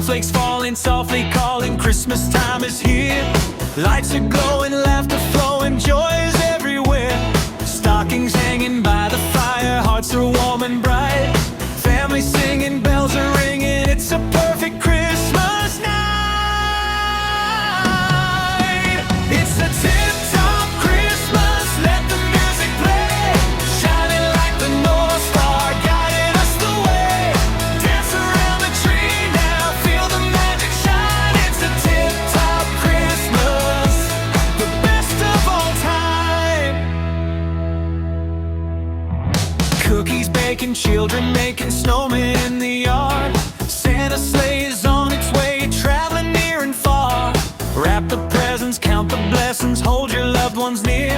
snowflakes falling, softly calling, Christmas time is here. Lights are glowing, laughter flowing, joy is everywhere. Stockings hanging by the fire, hearts are warm and bright. Family singing, bells are ringing, it's a perfect Christmas night. It's a tip-top Christmas, let the music play, shining like the North Star, guiding us the way. Dance around the tree now, feel the magic shine. It's a tip-top Christmas, the best of all time. Cookies baking, children making snowmen in the yard. Santa sleigh is on its way, traveling near and far. Wrap the presents, count the blessings, hold your loved ones near.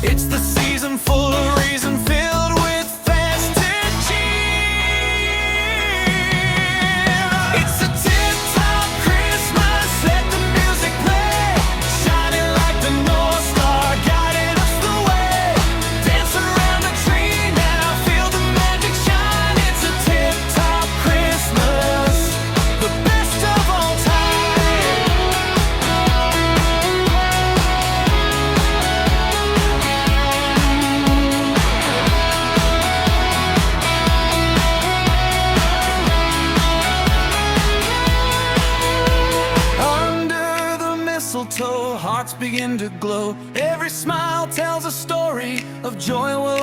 It's the season full of reason, filled with festive cheer. It's a tip-top Christmas, let the music play, shining like the North Star, guiding us the way. Dance around the tree now, feel the magic shine. It's a tip-top Christmas, the best of all time. Under the mistletoe, hearts begin to glow. Every smile tells a story of joy will